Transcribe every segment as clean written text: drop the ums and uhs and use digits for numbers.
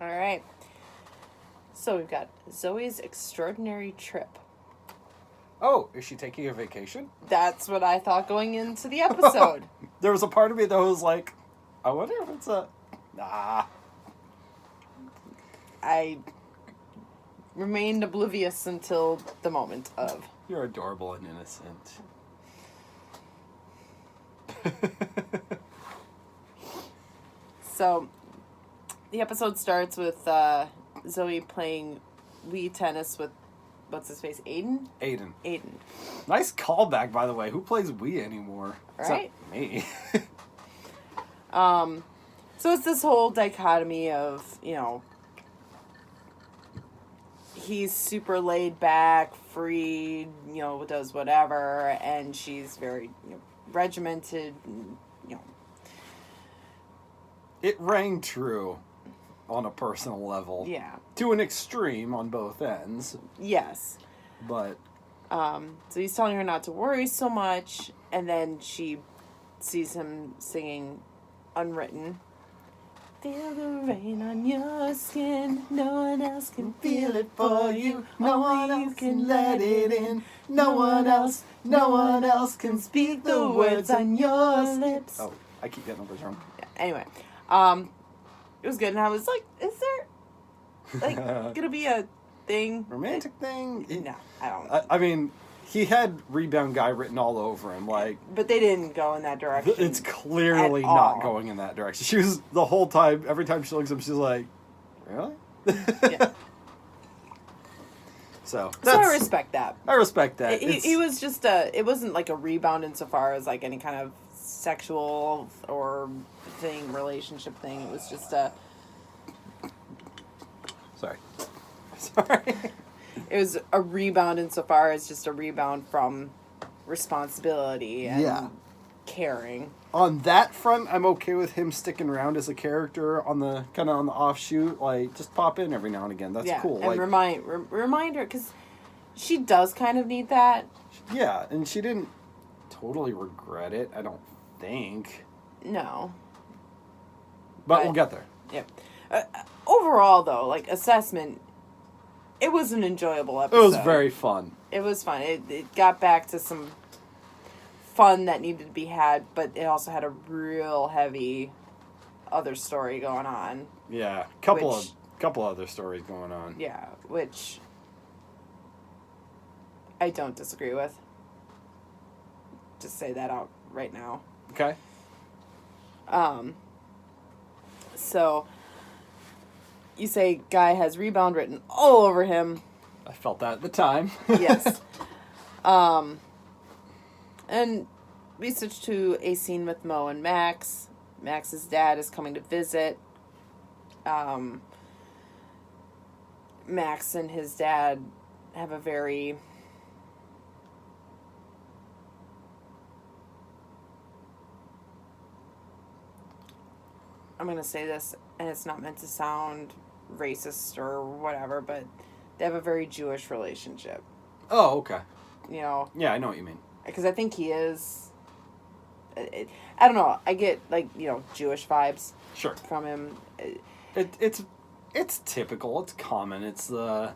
All right. So we've got Zoe's extraordinary trip. Oh, is she taking a vacation? That's what I thought going into the episode. There was a part of me that was like, I wonder if it's a... Nah. I remained oblivious until the moment of. You're adorable and innocent. So, the episode starts with Zoey playing Wii tennis with, what's his face, Aiden? Aiden. Nice callback, by the way. Who plays Wii anymore? Right? Except me. So it's this whole dichotomy of, he's super laid back, free, does whatever, and she's very, regimented, It rang true on a personal level. Yeah. To an extreme on both ends. Yes. But... So he's telling her not to worry so much, and then she sees him singing Unwritten. Feel the rain on your skin. No one else can feel it for you. No one else can let it in. No one else can speak the words on your lips. Oh, I keep getting numbers wrong. Yeah, anyway, it was good, and I was like, is there, gonna be a thing? Romantic thing? No, I don't. I mean... He had Rebound Guy written all over him, But they didn't go in that direction. It's clearly not going in that direction. She was, the whole time, every time she looks at him, she's like, really? Yeah. So I respect that. I respect that. He was just it wasn't like a rebound insofar as like any kind of sexual or relationship thing. It was just Sorry. It was a rebound insofar as just a rebound from responsibility and caring. On that front, I'm okay with him sticking around as a character on the kind of on the offshoot. Like, just pop in every now and again. That's cool. And remind her, because she does kind of need that. Yeah, and she didn't totally regret it, I don't think. No. But we'll get there. Yep. Overall, though, like, assessment, it was an enjoyable episode. It was very fun. It was fun. It got back to some fun that needed to be had, but it also had a real heavy other story going on. Yeah, couple other stories going on. Yeah, which I don't disagree with. Just say that out right now. Okay. So you say guy has rebound written all over him. I felt that at the time. Yes. And we switch to a scene with Mo and Max. Max's dad is coming to visit. Max and his dad have a very... I'm going to say this, and it's not meant to sound racist or whatever, but they have a very Jewish relationship. Oh, okay. Yeah, I know what you mean. Because I think he is... I don't know. I get, Jewish vibes from him. It's typical. It's common. It's the...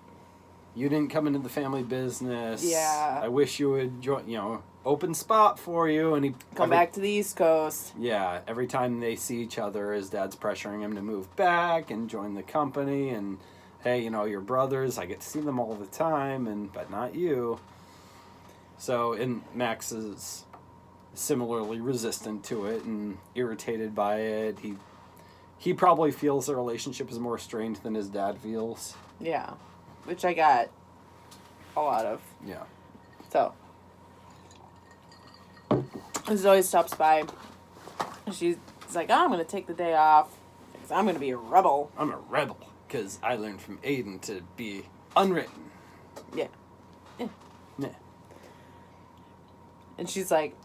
You didn't come into the family business. Yeah. I wish you would join, open spot for you. And he... Come back to the East Coast. Yeah. Every time they see each other, his dad's pressuring him to move back and join the company. And, hey, your brothers, I get to see them all the time, but not you. So, and Max is similarly resistant to it and irritated by it. He probably feels the relationship is more strained than his dad feels. Yeah. Which I got a lot of. Yeah. So, Zoe stops by. She's like, I'm going to take the day off because I'm going to be a rebel. I'm a rebel because I learned from Aiden to be unwritten. Yeah. Yeah. Yeah. And she's like,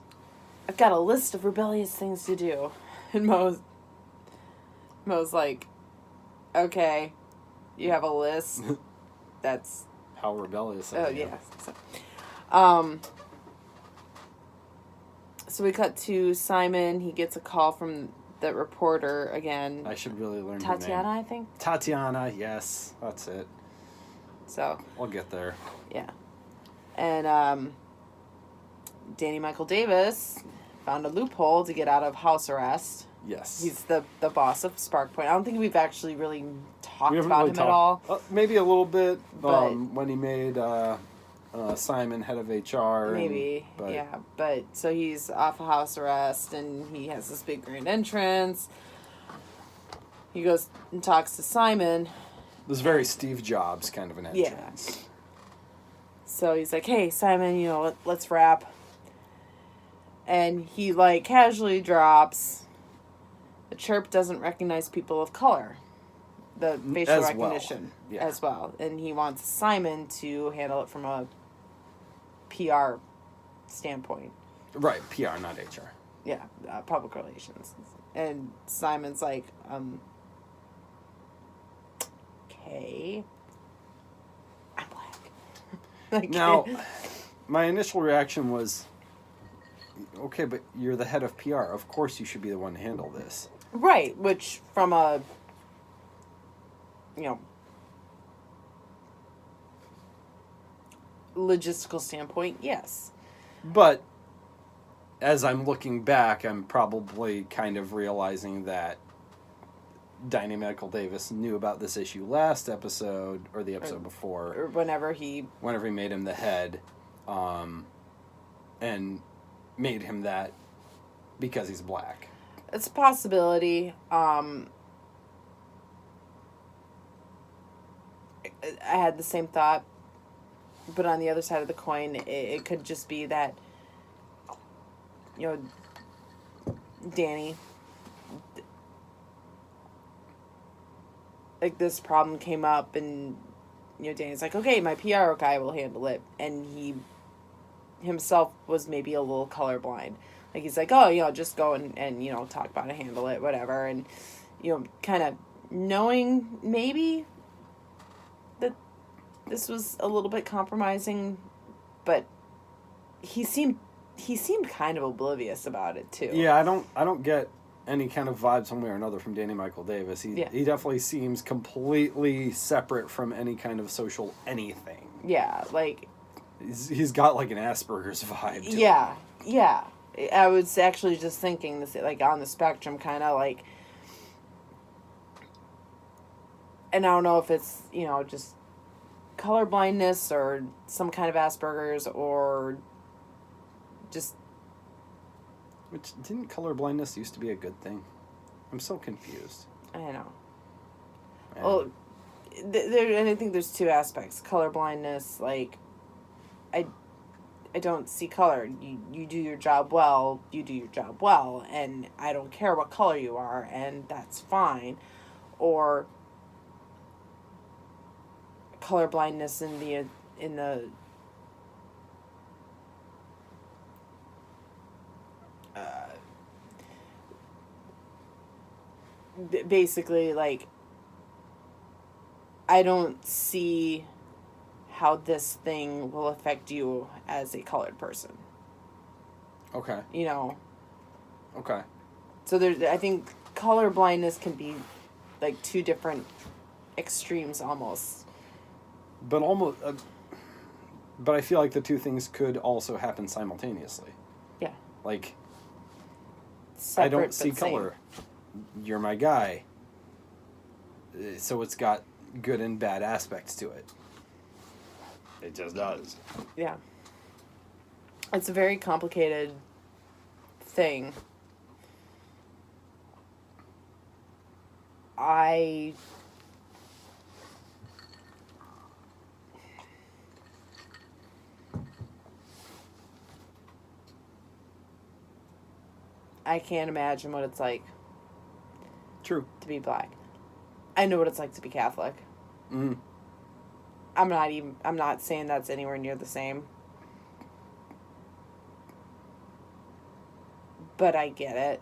I've got a list of rebellious things to do. And Mo's like, okay, you have a list. That's... How rebellious I am. yeah. So we cut to Simon. He gets a call from the reporter again. I should really learn Tatiana, her name. I think. Tatiana, yes, that's it. So. I'll get there. Yeah. And Danny Michael Davis found a loophole to get out of house arrest. Yes. He's the boss of Spark Point. I don't think we've actually really talked about him at all. Maybe a little bit But when he made Simon head of HR. Maybe, yeah. But so he's off of house arrest, and he has this big grand entrance. He goes and talks to Simon. It was very Steve Jobs kind of an entrance. Yeah. So he's like, hey, Simon, let's rap. And he, casually drops, the chirp doesn't recognize people of color. The facial recognition as well. And he wants Simon to handle it from a PR standpoint. Right, PR, not HR. Yeah, public relations. And Simon's like, okay. I'm black. Now, my initial reaction was, okay, but you're the head of PR. Of course you should be the one to handle this. Right, which from a, logistical standpoint, yes. But as I'm looking back, I'm probably kind of realizing that Danny Michael Davis knew about this issue last episode, or the episode before. Or whenever he made him the head, and made him that because he's black. It's a possibility. I had the same thought, but on the other side of the coin, it could just be that, Danny, this problem came up, and, Danny's like, okay, my PR guy will handle it, and he himself was maybe a little colorblind. He's like, oh, just go and talk about it, handle it, whatever, and, kind of knowing maybe that this was a little bit compromising, but he seemed kind of oblivious about it too. Yeah, I don't get any kind of vibes one way or another from Danny Michael Davis. He definitely seems completely separate from any kind of social anything. Yeah, he's got an Asperger's vibe to him. Yeah. I was actually just thinking this, on the spectrum, kind of and I don't know if it's, just colorblindness or some kind of Asperger's or just... Which, didn't colorblindness used to be a good thing? I'm so confused. I know. Man. Well, and I think there's two aspects. Colorblindness, I don't see color. You do your job well, and I don't care what color you are, and that's fine. Or colorblindness in the basically, I don't see how this thing will affect you as a colored person. Okay. Okay. So I think color blindness can be two different extremes almost. But but I feel like the two things could also happen simultaneously. Yeah. Separate, I don't see color. You're my guy. So it's got good and bad aspects to it. It just does. Yeah. It's a very complicated thing. I can't imagine what it's like. True. To be black. I know what it's like to be Catholic. Mm. I'm not saying that's anywhere near the same. But I get it.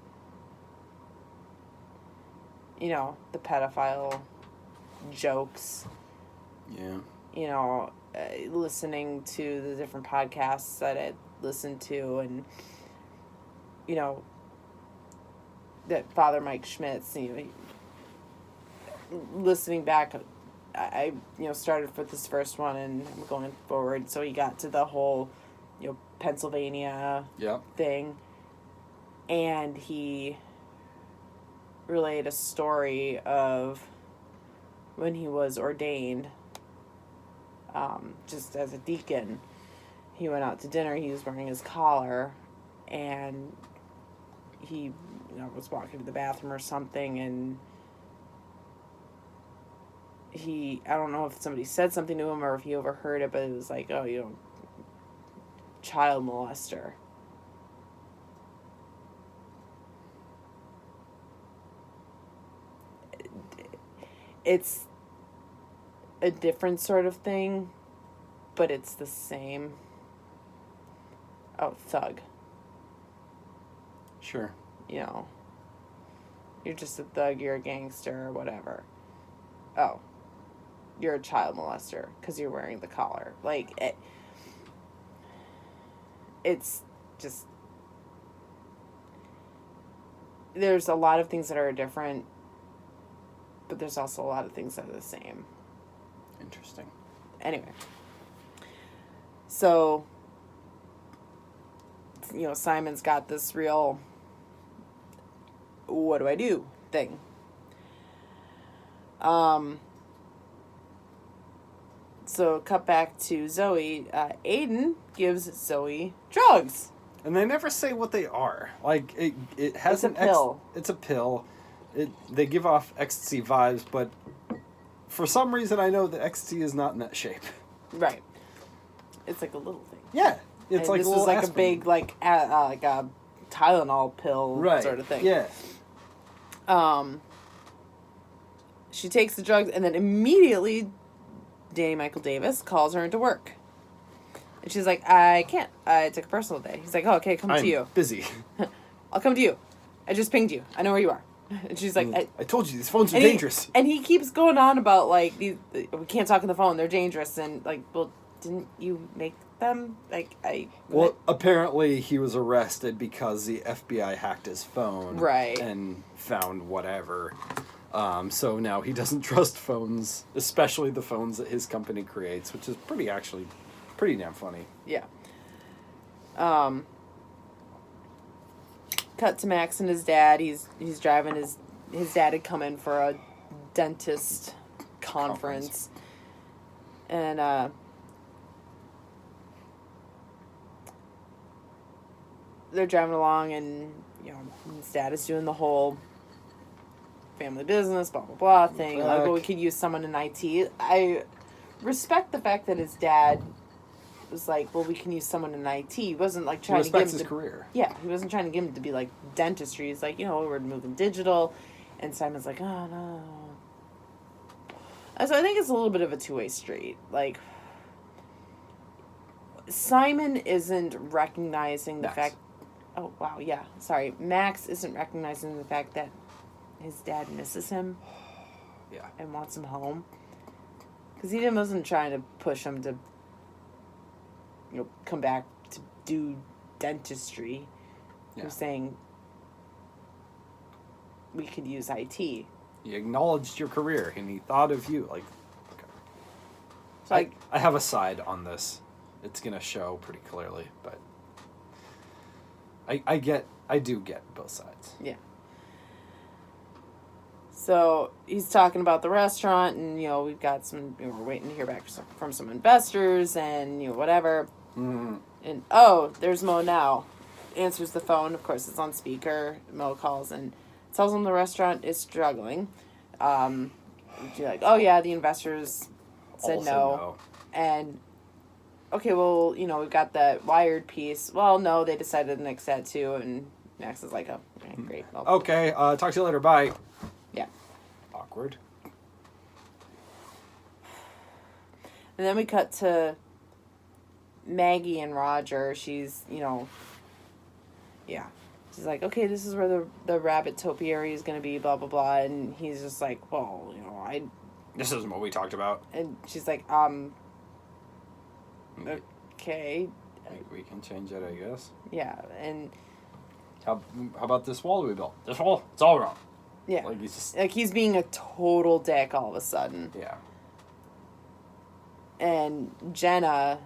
The pedophile jokes. Yeah. Listening to the different podcasts that I listened to, and, that Father Mike Schmitz, listening back, I started with this first one and I'm going forward. So he got to the whole, Pennsylvania thing, and he relayed a story of when he was ordained, just as a deacon. He went out to dinner. He was wearing his collar, and he, was walking to the bathroom or something, and I don't know if somebody said something to him or if he overheard it, but it was like, oh, child molester. It's a different sort of thing, but it's the same. Oh, thug. Sure. You're just a thug, you're a gangster, or whatever. Oh, you're a child molester because you're wearing the collar. Like, it's just... There's a lot of things that are different, but there's also a lot of things that are the same. Interesting. Anyway. So, Simon's got this real, what do I do thing. So cut back to Zoey. Aiden gives Zoey drugs. And they never say what they are. Like, it has It's a pill. It's a pill. They give off ecstasy vibes, but for some reason I know that ecstasy is not in that shape. Right. It's like a little thing. Yeah. It's and like this a is little like aspirin. a big, like a Tylenol pill sort of thing. Yeah. She takes the drugs, and then immediately Danny Michael Davis calls her into work. And she's like, I can't. I took a personal day. He's like, oh, okay, come to you. Busy. I'll come to you. I just pinged you. I know where you are. And she's like, I told you, these phones are dangerous. And he keeps going on about, like, we can't talk on the phone. They're dangerous. And, like, well, didn't you make them? Like, Well, apparently he was arrested because the FBI hacked his phone. Right. And found whatever. So now he doesn't trust phones, especially the phones that his company creates, which is pretty damn funny. Yeah. Cut to Max and his dad. He's driving his dad had come in for a dentist conference. And they're driving along, and his dad is doing the whole family business, blah blah blah thing. Like, well, we could use someone in IT. I respect the fact that his dad was like, well, we can use someone in IT. He wasn't like trying to give him his career. Yeah, he wasn't trying to give him to be like dentistry. He's like, we're moving digital, and Simon's like, oh no. So I think it's a little bit of a two-way street. Like, Simon isn't recognizing the fact. Oh wow, yeah. Sorry, Max isn't recognizing the fact that his dad misses him. Yeah. And wants him home. Because he wasn't trying to push him to, come back to do dentistry. Yeah. He was saying we could use IT. He acknowledged your career, and he thought of you. Like, okay. So I have a side on this. It's going to show pretty clearly, but I do get both sides. Yeah. So he's talking about the restaurant, and we've got some. We're waiting to hear back from some investors, and whatever. Mm-hmm. And there's Mo now. Answers the phone. Of course, it's on speaker. Mo calls and tells him the restaurant is struggling. You're like, oh yeah, the investors said no. And okay, well, we've got that Wired piece. Well, no, they decided to nix that too, and Max is like, oh, okay, great. Okay, talk to you later. Bye. Yeah. Awkward. And then we cut to Maggie and Roger. She's, yeah. She's like, okay, this is where the rabbit topiary is going to be, blah, blah, blah. And he's just like, well, This isn't what we talked about. And she's like, okay. We can change it, I guess. Yeah, and How about this wall we built? This wall, it's all wrong. Yeah. Like he's just... Like, he's being a total dick all of a sudden. Yeah. And Jenna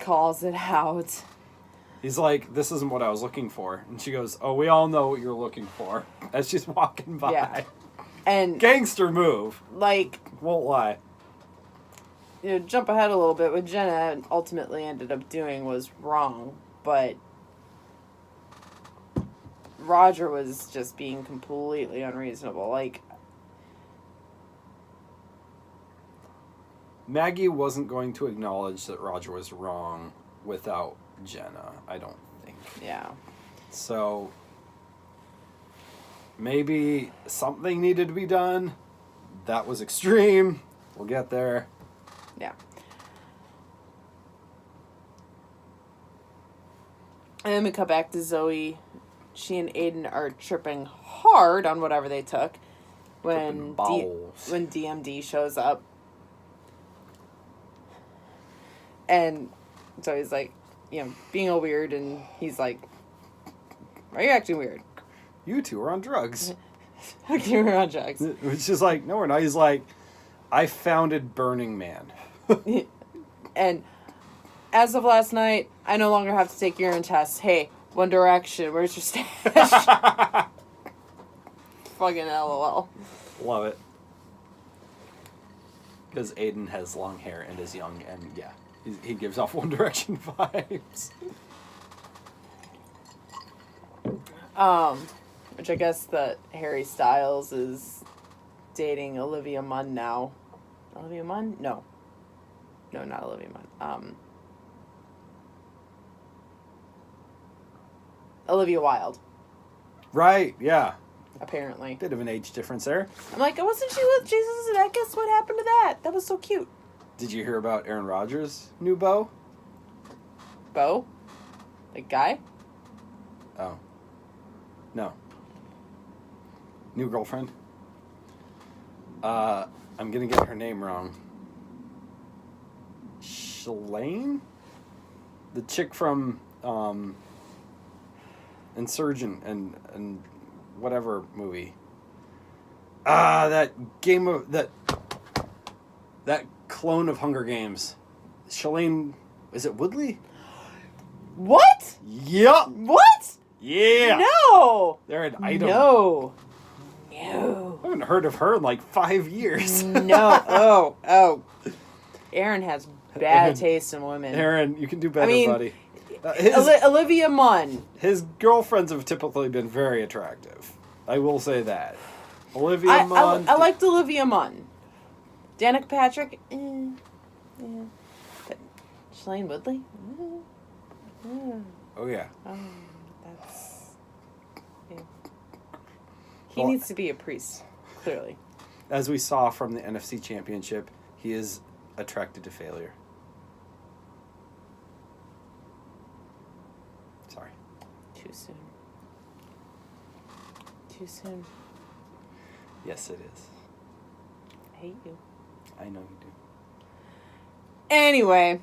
calls it out. He's like, this isn't what I was looking for. And she goes, oh, we all know what you're looking for. As she's walking by. Yeah. And... Gangster move. Like... Won't lie. You know, jump ahead a little bit. What Jenna ultimately ended up doing was wrong. But... Roger was just being completely unreasonable. Like... Maggie wasn't going to acknowledge that Roger was wrong without Jenna, I don't think. Yeah. So, maybe something needed to be done. That was extreme. We'll get there. Yeah. And then we cut back to Zoey. She and Aiden are tripping hard on whatever they took when when DMD shows up. And Zoey's like, you know, being all weird, and he's like, why are you acting weird? You two are on drugs. Okay, we're on drugs. Which is like, no, we're not. He's like, I founded Burning Man. And as of last night, I no longer have to take urine tests. Hey, One Direction, where's your stash? Fucking LOL. Love it. Because Aiden has long hair and is young, and yeah, he gives off One Direction vibes. Which I guess that Harry Styles is dating Olivia Munn now. Olivia Munn? No. No, not Olivia Munn. Olivia Wilde. Right, yeah. Apparently. Bit of an age difference there. I'm like, wasn't she with Jesus? And I guess what happened to that? That was so cute. Did you hear about Aaron Rodgers' new beau? Beau? Like guy? Oh. No. New girlfriend? I'm gonna get her name wrong. Shalane? The chick from, Insurgent and whatever movie. That game of... That clone of Hunger Games. Shalane... Is it Woodley? What? Yup! What? Yeah! No! They're an item. No. I haven't heard of her in like 5 years. No. Oh. Aaron has bad taste in women. Aaron, you can do better, buddy. Olivia Munn. His girlfriends have typically been very attractive. I will say that. Olivia Munn. I liked Olivia Munn. Danica Patrick. Yeah. But Shailene Woodley. Oh yeah. That's. Yeah. He needs to be a priest. Clearly. As we saw from the NFC Championship, he is attracted to failure. Sorry. Too soon. Too soon. Yes, it is. I hate you. I know you do. Anyway.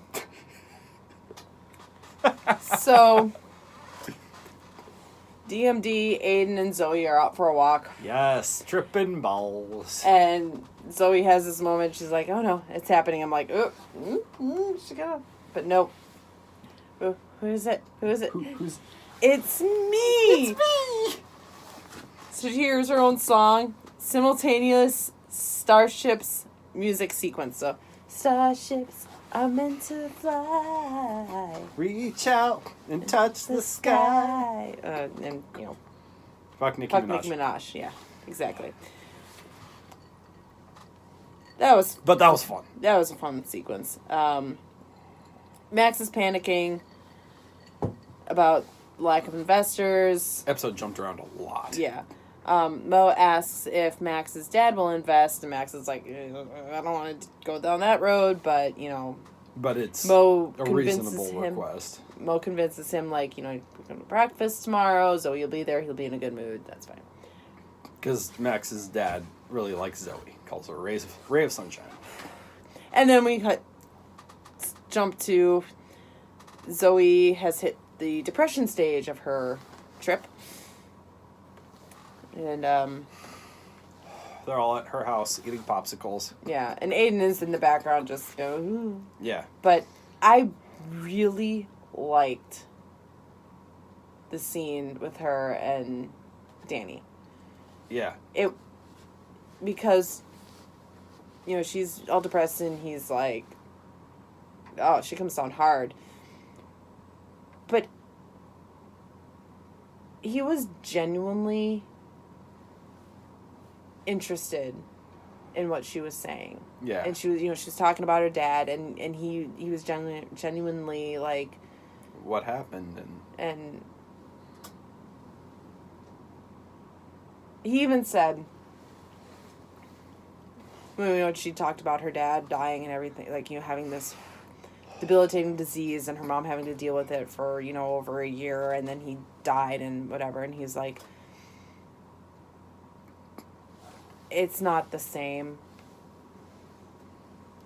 So, DMD, Aiden, and Zoey are out for a walk. Yes, tripping balls. And Zoey has this moment. She's like, oh no, it's happening. I'm like, oh, she got. But nope. Who is it? Who is it? Who's? It's me! It's me! So here's her own song. Simultaneous Starships music sequence. So, Starships are meant to fly. Reach out and touch the sky. And, you know. Fuck Nicki Nicki Minaj. Yeah, exactly. That was fun. That was a fun sequence. Max is panicking about lack of investors. Episode jumped around a lot. Yeah. Mo asks if Max's dad will invest, and Max is like, I don't want to go down that road, but, you know. But it's Mo a reasonable request. Mo convinces him, like, you know, we're going to breakfast tomorrow, Zoe will be there, he'll be in a good mood, that's fine. Because Max's dad really likes Zoe. Calls her a ray of sunshine. And then we jump to Zoe has hit the depression stage of her trip. And, they're all at her house eating popsicles. yeah, and Aiden is in the background just going, ooh. Yeah. But I really liked the scene with her and Danny. Yeah. Because, you know, she's all depressed and he's like, oh, she comes down hard. But he was genuinely interested in what she was saying. Yeah. And she was, you know, she's talking about her dad, and he was genuinely like, what happened, and he even said, you know, she talked about her dad dying and everything, like, you know, having this debilitating disease and her mom having to deal with it for, you know, over a year, and then he died and whatever, and he's like, it's not the same,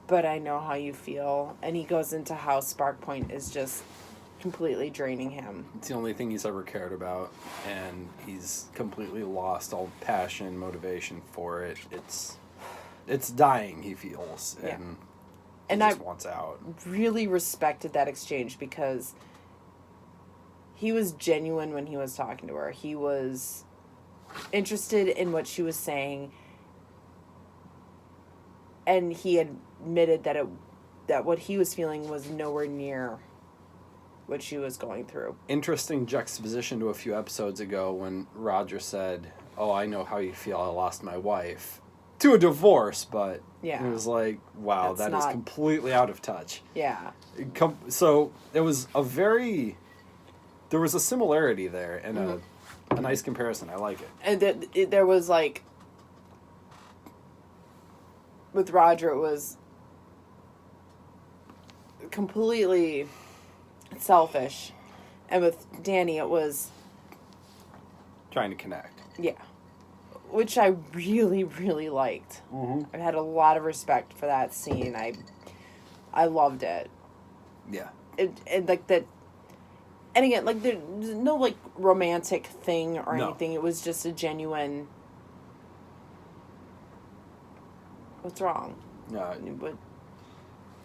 but I know how you feel. And he goes into how Spark Point is just completely draining him. it's the only thing he's ever cared about, and he's completely lost all passion, motivation for it. It's dying, he feels, Yeah. and I just wants out. really respected that exchange because he was genuine when he was talking to her. He was interested in what she was saying, and he admitted that what he was feeling was nowhere near what she was going through. Interesting juxtaposition to a few episodes ago when Roger said, oh, I know how you feel, I lost my wife. To a divorce, but Yeah. it was like, wow, That's that is not- completely out of touch. Yeah. So there was a similarity there and a nice comparison. I like it. And there was like, with Roger, it was completely selfish, and with Danny, it was, Trying to connect. yeah, which I really, really liked. Mm-hmm. I had a lot of respect for that scene. I loved it. Yeah. And like that, and again, like there's no like romantic thing or No. anything. It was just a genuine. What's wrong? But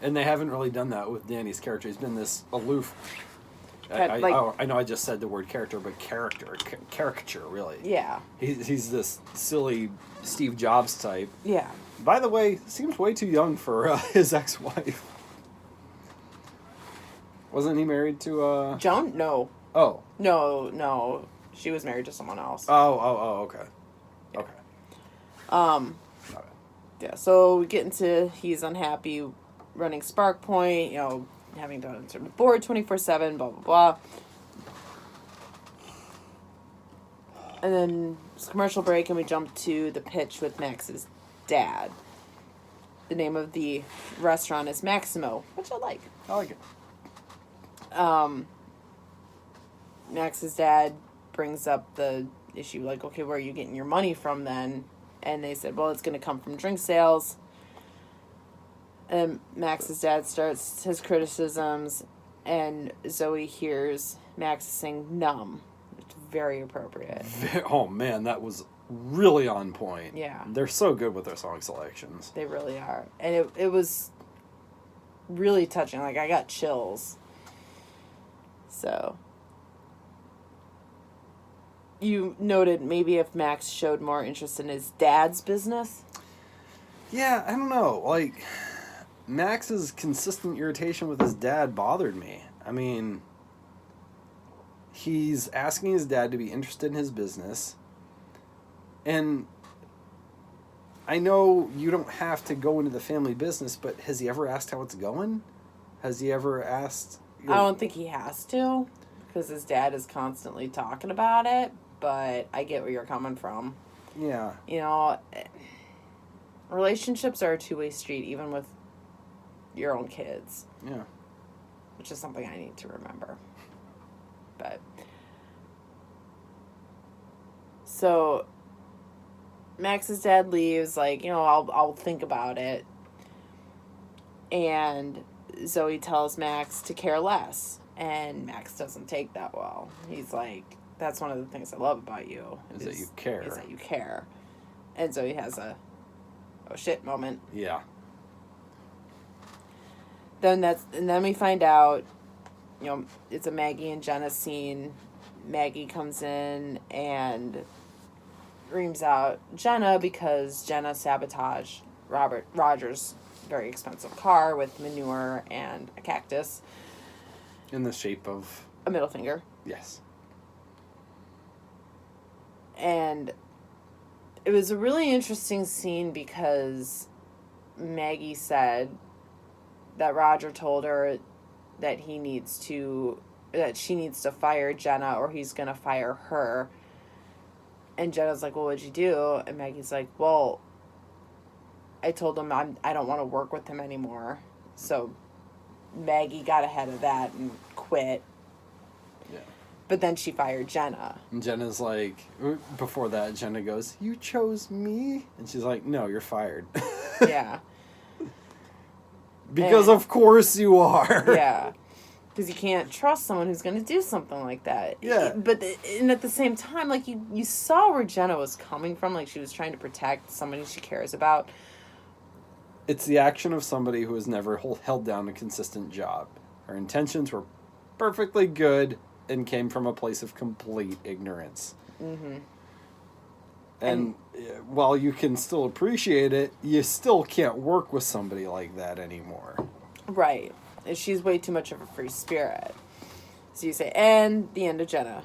And they haven't really done that with Danny's character. He's been this aloof. Like- I know I just said the word character, but caricature, really. yeah, He's this silly Steve Jobs type. yeah. By the way, seems way too young for his ex-wife. Wasn't he married to Joan? No, Oh. no. She was married to someone else. Oh, okay. Yeah. Okay. Got it. Yeah, so we get into he's unhappy running Spark Point, you know, having to sort of bored 24/7, blah, blah, blah. And then it's a commercial break, and we jump to the pitch with Max's dad. The name of the restaurant is Maximo, which I like. I like it. Max's dad brings up the issue, like, okay, where are you getting your money from then? And they said, well, it's going to come from drink sales. And Max's dad starts his criticisms, and Zoey hears Max sing Numb. It's very appropriate. Oh, man, that was really on point. Yeah. They're so good with their song selections. They really are. And it was really touching. Like, I got chills. So, you noted maybe if Max showed more interest in his dad's business? Yeah, I don't know. Like, Max's consistent irritation with his dad bothered me. I mean, he's asking his dad to be interested in his business. And I know you don't have to go into the family business, but has he ever asked how it's going? Has he ever asked... I don't think he has to, because his dad is constantly talking about it, but I get where you're coming from. Yeah. You know, relationships are a two-way street, even with your own kids. Yeah. Which is something I need to remember. But, so, Max's dad leaves, like, you know, I'll think about it. And Zoey tells Max to care less. And Max doesn't take that well. He's like, that's one of the things I love about you. Is that you care. Is that you care. And so he has a oh shit moment. Yeah. And then we find out, it's a Maggie and Jenna scene. Maggie comes in and reams out Jenna because Jenna sabotaged Roger's very expensive car with manure and a cactus. In the shape of... a middle finger. Yes. And it was a really interesting scene because Maggie said that Roger told her that she needs to fire Jenna or he's going to fire her. And Jenna's like, well, what'd you do? And Maggie's like, well, I told him I don't want to work with him anymore. So Maggie got ahead of that and quit. Yeah. But then she fired Jenna. And Jenna's like, before that, Jenna goes, you chose me? And she's like, no, you're fired. Yeah. Because of course you are. Yeah. Because you can't trust someone who's going to do something like that. Yeah. But and at the same time, like, you saw where Jenna was coming from. Like, she was trying to protect somebody she cares about. It's the action of somebody who has never held down a consistent job. Her intentions were perfectly good and came from a place of complete ignorance. Mm-hmm. And while you can still appreciate it, you still can't work with somebody like that anymore. Right. She's way too much of a free spirit. So you say, and the end of Jenna.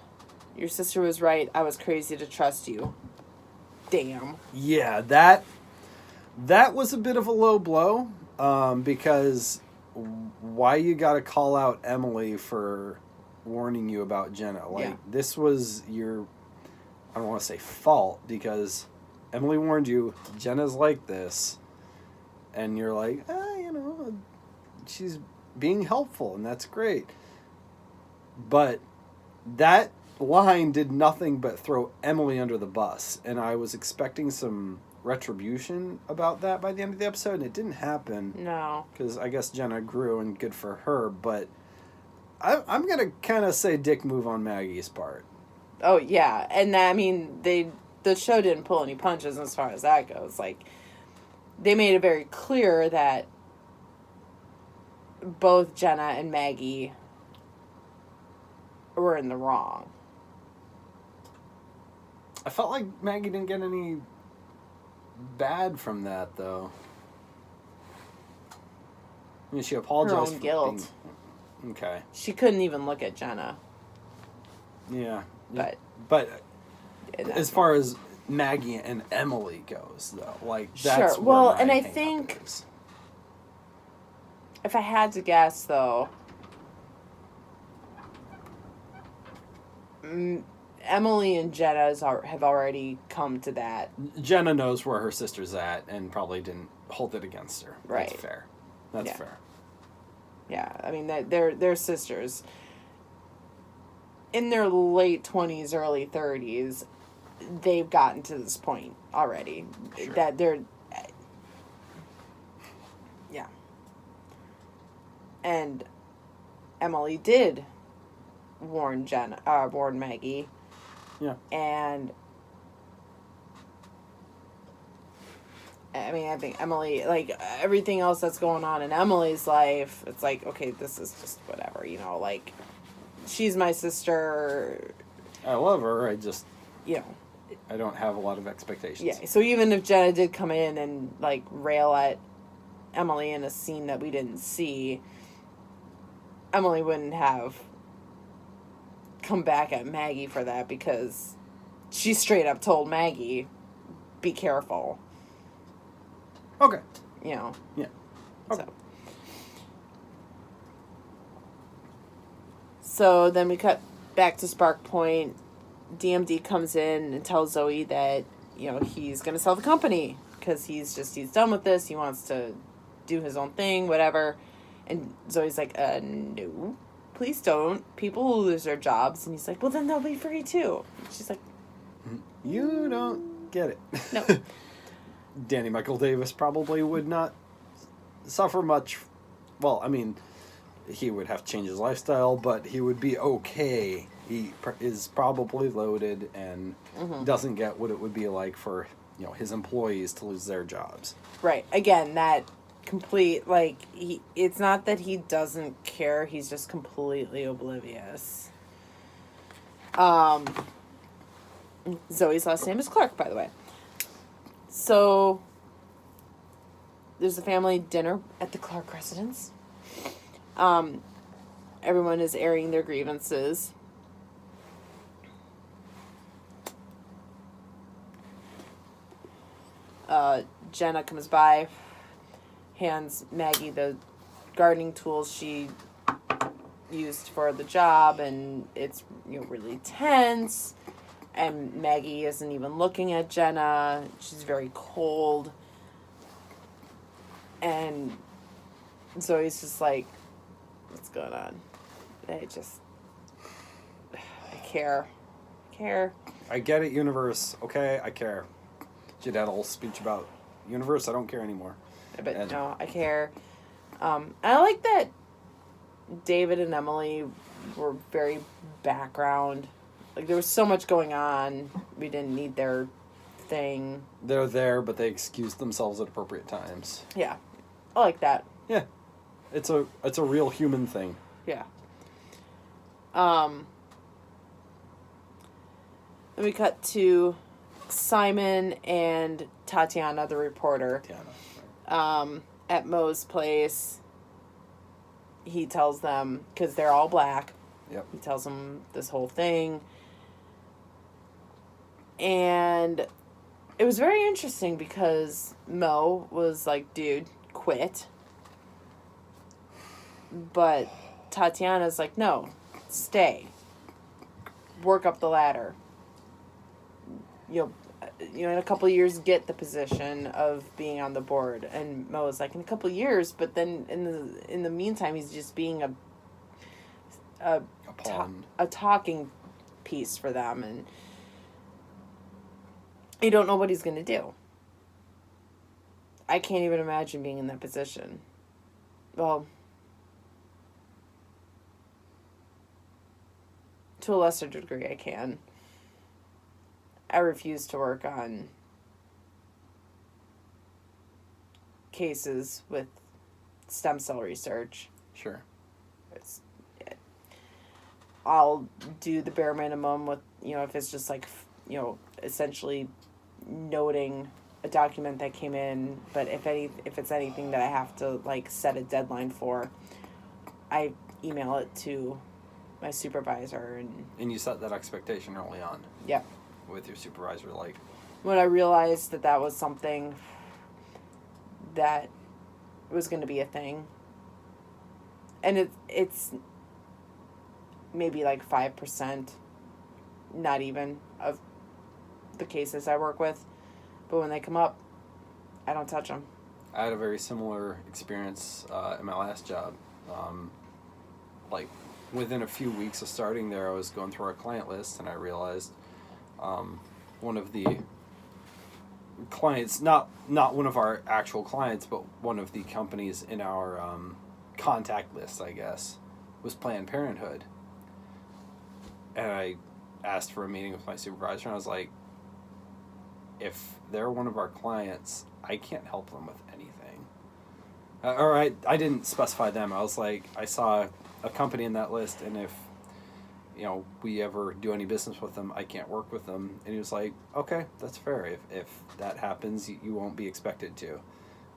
Your sister was right. I was crazy to trust you. Damn. Yeah, that was a bit of a low blow, because why you gotta call out Emily for warning you about Jenna? Like, this was your, I don't want to say fault, because Emily warned you, Jenna's like this, and you're like, she's being helpful, and that's great. But that line did nothing but throw Emily under the bus, and I was expecting some retribution about that by the end of the episode, and it didn't happen. No. Because I guess Jenna grew, and good for her, but I'm going to kind of say dick move on Maggie's part. Oh, yeah. And, the show didn't pull any punches as far as that goes. Like, they made it very clear that both Jenna and Maggie were in the wrong. I felt like Maggie didn't get any bad from that, though. I mean, she apologized her own guilt. Okay. She couldn't even look at Jenna. Yeah. But as far as Maggie and Emily goes, though, like, that's sure. Well, where and I hang-up think is. If I had to guess, though, Emily and Jenna have already come to that. Jenna knows where her sister's at and probably didn't hold it against her. Right. That's fair. That's fair. Yeah, I mean, they're sisters. In their late 20s, early 30s, they've gotten to this point already. Sure. That they're... Yeah. And Emily did warn Maggie. Yeah. And I think Emily, like, everything else that's going on in Emily's life, it's like, okay, this is just whatever, like, she's my sister. I love her, I just, I don't have a lot of expectations. Yeah, so even if Jenna did come in and, like, rail at Emily in a scene that we didn't see, Emily wouldn't have come back at Maggie for that because she straight up told Maggie, be careful. Okay. Yeah. Okay. So then we cut back to Spark Point. DMD comes in and tells Zoey that, he's going to sell the company because he's done with this. He wants to do his own thing, whatever. And Zoe's like, no, please don't. People will lose their jobs. And he's like, well, then they'll be free too. And she's like, you don't get it. No. Danny Michael Davis probably would not suffer much. Well, I mean, he would have to change his lifestyle, but he would be okay. He is probably loaded and doesn't get what it would be like for, his employees to lose their jobs. Right. Again, that complete, like, it's not that he doesn't care, he's just completely oblivious. Zoe's last name is Clark, by the way. So, there's a family dinner at the Clark residence. Everyone is airing their grievances. Jenna comes by, hands Maggie the gardening tools she used for the job, and it's really tense. And Maggie isn't even looking at Jenna. She's very cold. And Zoe's just like, what's going on? I care. I get it, universe. Okay, I care. She had a whole speech about universe. I don't care anymore. But no, I care. I like that David and Emily were very background. Like, there was so much going on. We didn't need their thing. They're there, but they excuse themselves at appropriate times. Yeah. I like that. Yeah. It's a real human thing. Yeah. Then we cut to Simon and Tatiana, the reporter. At Mo's place. He tells them, because they're all black. Yep. He tells them this whole thing. And it was very interesting because Mo was like, dude, quit. But Tatiana's like, no, stay. Work up the ladder. In a couple of years, get the position of being on the board. And Mo's like, in a couple of years, but then in the meantime, he's just being a talking piece for them, and you don't know what he's going to do. I can't even imagine being in that position. Well, to a lesser degree, I can. I refuse to work on cases with stem cell research. Sure. I'll do the bare minimum with, if it's just like, essentially noting a document that came in, but if it's anything that I have to like set a deadline for, I email it to my supervisor. And you set that expectation early on. Yeah. With your supervisor, like, when I realized that was something that was going to be a thing, and it's maybe like 5%, not even, of the cases I work with, but when they come up, I don't touch them. I had a very similar experience in my last job. Like, within a few weeks of starting there, I was going through our client list, and I realized one of the clients, not one of our actual clients, but one of the companies in our contact list, I guess, was Planned Parenthood. And I asked for a meeting with my supervisor, and I was like, if they're one of our clients, I can't help them with anything. I didn't specify them. I was like, I saw a company in that list, and if we ever do any business with them, I can't work with them. And he was like, okay, that's fair. If that happens, you won't be expected to.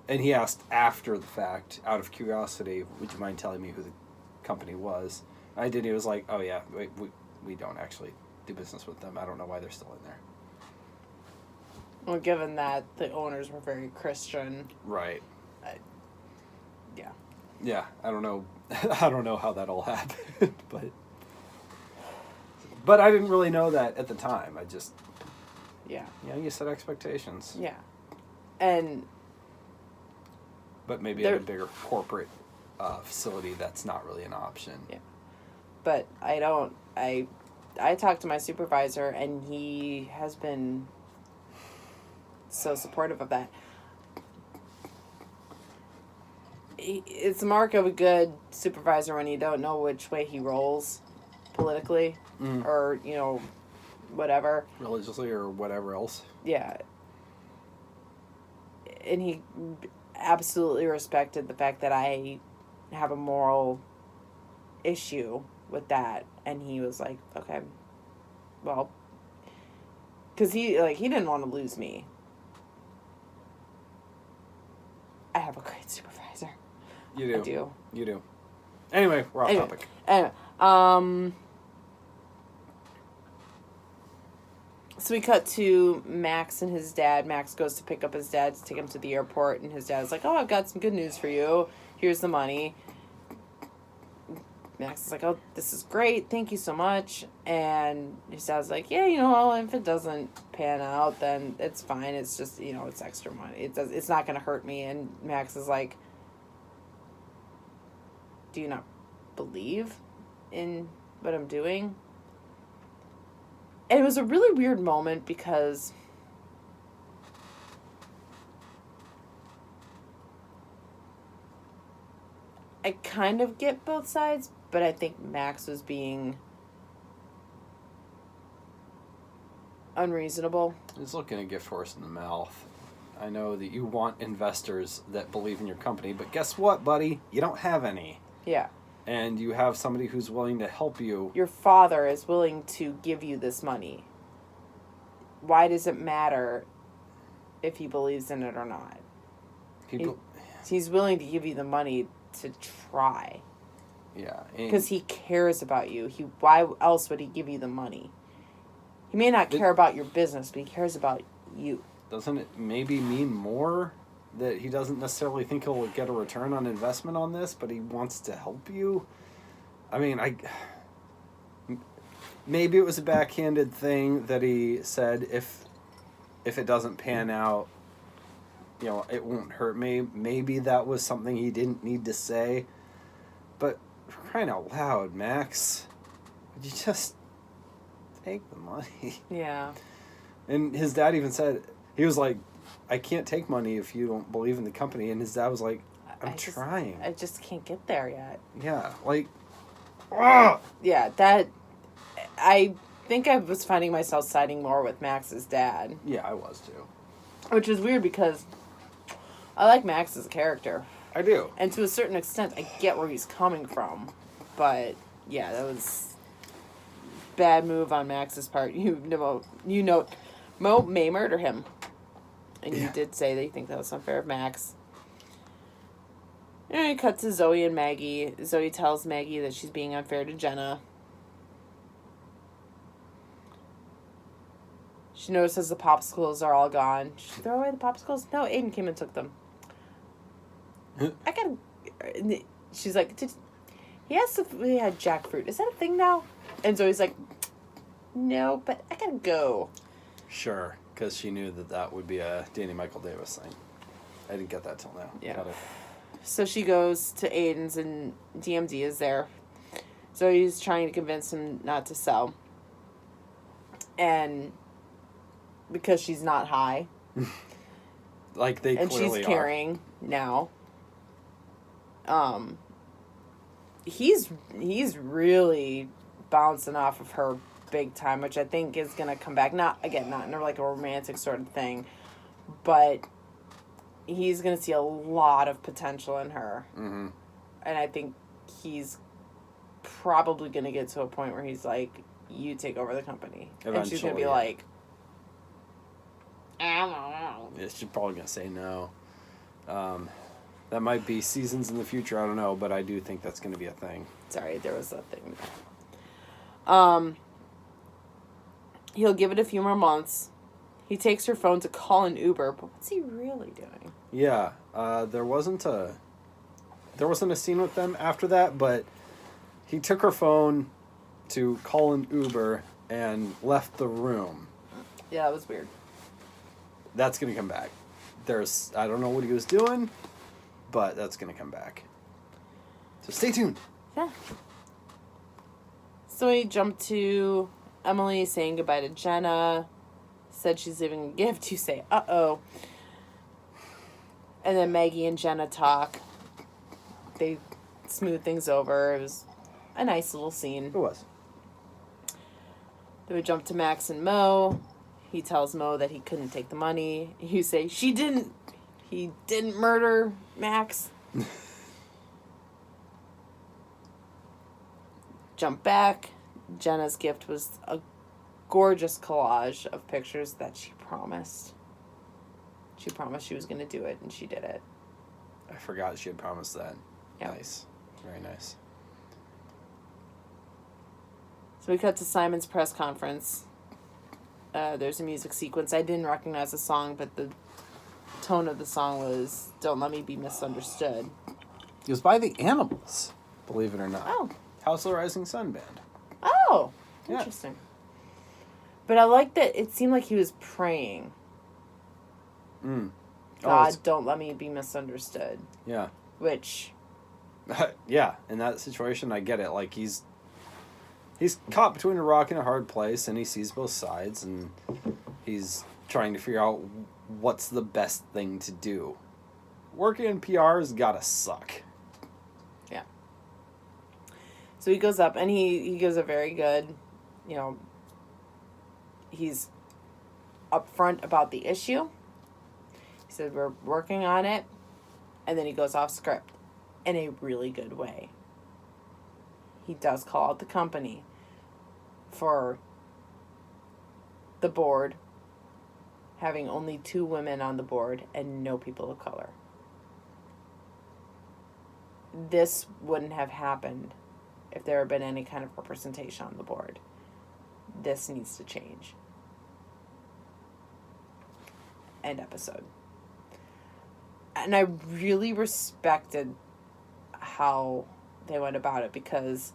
And he asked after the fact, out of curiosity, would you mind telling me who the company was? I did. He was like, oh yeah, we don't actually do business with them. I don't know why they're still in there. Well, given that the owners were very Christian. Right. Yeah. Yeah, I don't know. I don't know how that all happened, but I didn't really know that at the time. I just... Yeah. Yeah, you set expectations. Yeah. And... But maybe at a bigger corporate facility, that's not really an option. Yeah. But I don't... I talked to my supervisor, and he has been so supportive of that. it's the mark of a good supervisor when you don't know which way he rolls politically or, whatever. Religiously or whatever else. Yeah. And he absolutely respected the fact that I have a moral issue with that. And he was like, okay, well, because he didn't want to lose me. I have a great supervisor. You do. I do. You do. Anyway, we're off topic. Anyway, so we cut to Max and his dad. Max goes to pick up his dad to take him to the airport, and his dad's like, oh, I've got some good news for you. Here's the money. Max is like, oh, this is great. Thank you so much. And his dad's like, yeah, well, if it doesn't pan out, then it's fine. It's just, it's extra money. It's not going to hurt me. And Max is like, do you not believe in what I'm doing? And it was a really weird moment because I kind of get both sides, but I think Max was being unreasonable. He's looking a gift horse in the mouth. I know that you want investors that believe in your company, but guess what, buddy? You don't have any. Yeah. And you have somebody who's willing to help you. Your father is willing to give you this money. Why does it matter if he believes in it or not? He's willing to give you the money to try. Yeah. Because he cares about you. Why else would he give you the money? He may not care about your business, but he cares about you. Doesn't it maybe mean more that he doesn't necessarily think he'll get a return on investment on this, but he wants to help you? I mean, maybe it was a backhanded thing that he said, if it doesn't pan out, it won't hurt me. Maybe that was something he didn't need to say. But for crying out loud, Max, would you just take the money? Yeah. And his dad even said, he was like, I can't take money if you don't believe in the company. And his dad was like, I'm trying. I just can't get there yet. Yeah, ugh! Yeah, I think I was finding myself siding more with Max's dad. Yeah, I was too. Which is weird because I like Max as a character. I do. And to a certain extent, I get where he's coming from. But, yeah, that was bad move on Max's part. Mo may murder him. And you did say that you think that was unfair of Max. And he cuts to Zoey and Maggie. Zoey tells Maggie that she's being unfair to Jenna. She notices the popsicles are all gone. Should she throw away the popsicles? No, Aiden came and took them. She's like, he asked if we had jackfruit. Is that a thing now? And Zoe's like, no, but I gotta go. Sure, because she knew that would be a Danny Michael Davis thing. I didn't get that till now. Yeah. Got it. So she goes to Aiden's and DMD is there. Zoe's trying to convince him not to sell. And because she's not high. Like they and clearly she's carrying now. He's really bouncing off of her big time, which I think is gonna come back. Not in a romantic sort of thing, but he's gonna see a lot of potential in her. Mm-hmm. And I think he's probably gonna get to a point where he's like, you take over the company. Eventually, and she's gonna be like, I don't know. Yeah, she's probably gonna say no. That might be seasons in the future, I don't know, but I do think that's gonna be a thing. Sorry, there was that thing. He'll give it a few more months. He takes her phone to call an Uber, but what's he really doing? Yeah, there wasn't a scene with them after that, but he took her phone to call an Uber and left the room. Yeah, that was weird. That's gonna come back. I don't know what he was doing, but that's gonna come back. So stay tuned. Yeah. So we jumped to Emily saying goodbye to Jenna. Said she's leaving a gift. You say, uh-oh. And then Maggie and Jenna talk. they smooth things over. It was a nice little scene. It was. Then we jump to Max and Mo. He tells Mo that he couldn't take the money. You say, he didn't murder Max. Jump back. Jenna's gift was a gorgeous collage of pictures that she promised. She promised she was going to do it, and she did it. I forgot she had promised that. Yep. Nice. Very nice. So we cut to Simon's press conference. There's a music sequence. I didn't recognize the song, but the tone of the song was "Don't Let Me Be Misunderstood." It was by the Animals, believe it or not. Oh. House of the Rising Sun Band. Oh, Yeah. interesting. But I like that it seemed like he was praying. God, don't let me be misunderstood. Yeah. Which... yeah, in that situation, I get it. Like, he's caught between a rock and a hard place, and he sees both sides, and he's trying to figure out what's the best thing to do. Working in PR's gotta suck. Yeah. So he goes up, and he gives a very good, he's upfront about the issue. He said, we're working on it, and then he goes off script in a really good way. He does call out the company for the board having only 2 women on the board and no people of color. This wouldn't have happened if there had been any kind of representation on the board. This needs to change. End episode. And I really respected how they went about it, because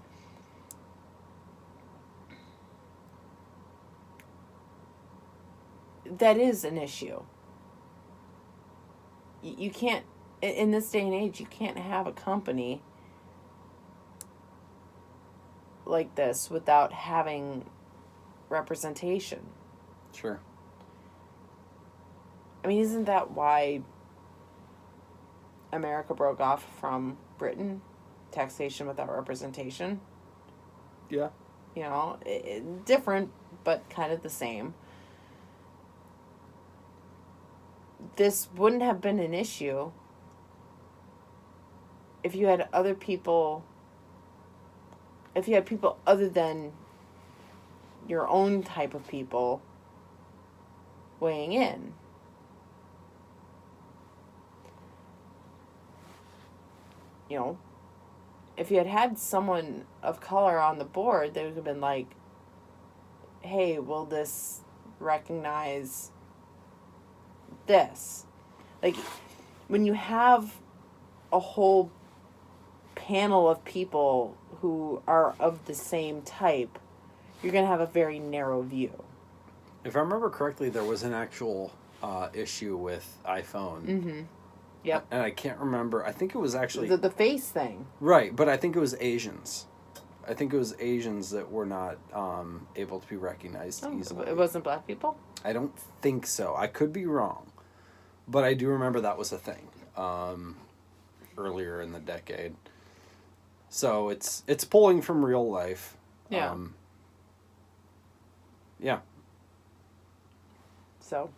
that is an issue. You can't, in this day and age, you can't have a company like this without having representation. Sure. I mean, isn't that why America broke off from Britain? Taxation without representation. Yeah. Different, but kind of the same. This wouldn't have been an issue if you had other people, if you had people other than your own type of people weighing in. If you had had someone of color on the board, they would have been like, hey, will this recognize this? Like, when you have a whole panel of people who are of the same type, you're going to have a very narrow view. If I remember correctly, there was an actual issue with iPhone. Mm-hmm. Yep. And I can't remember. I think it was actually... The face thing. Right, but I think it was Asians. I think it was Asians that were not able to be recognized easily. It wasn't black people? I don't think so. I could be wrong. But I do remember that was a thing earlier in the decade. So it's pulling from real life. Yeah. Yeah. So...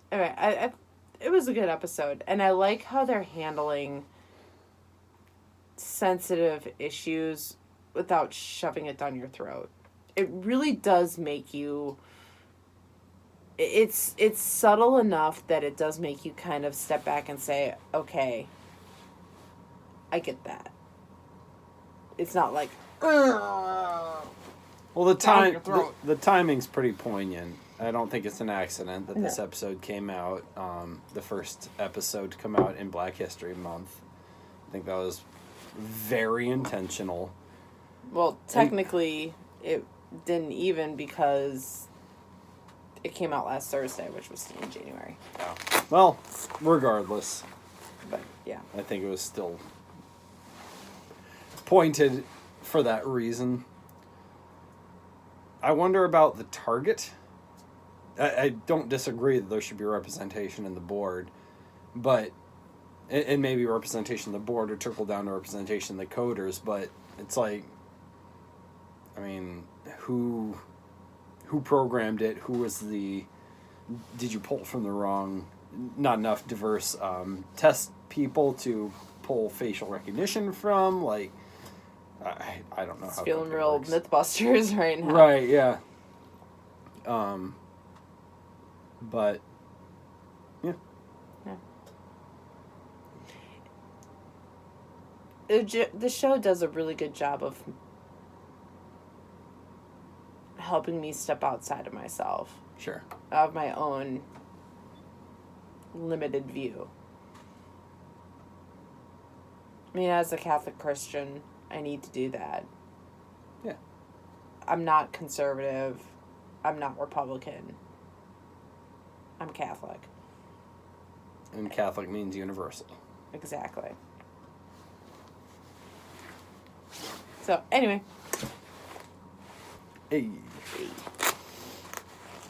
Anyway, it was a good episode, and I like how they're handling sensitive issues without shoving it down your throat. It really does make you... It's subtle enough that it does make you kind of step back and say, okay, I get that. It's not like... Well, the timing's pretty poignant. I don't think it's an accident that this episode came out, the first episode to come out in Black History Month. I think that was very intentional. Well, technically, it didn't even, because it came out last Thursday, which was still in January. Oh. Well, regardless. But, yeah. I think it was still pointed for that reason. I wonder about the target. I don't disagree that there should be representation in the board, but and maybe representation of the board or trickle down to representation of the coders, but it's like, I mean, who programmed it? Who was did you pull from the wrong, not enough diverse test people to pull facial recognition from? Like, I don't know. It's how feeling real works. Mythbusters right now. Right, yeah. But, yeah. The show does a really good job of helping me step outside of myself, Sure. of my own limited view. I mean, as a Catholic Christian, I need to do that. Yeah. I'm not conservative. I'm not Republican. I'm Catholic. And Catholic means universal. Exactly. So, anyway. Hey.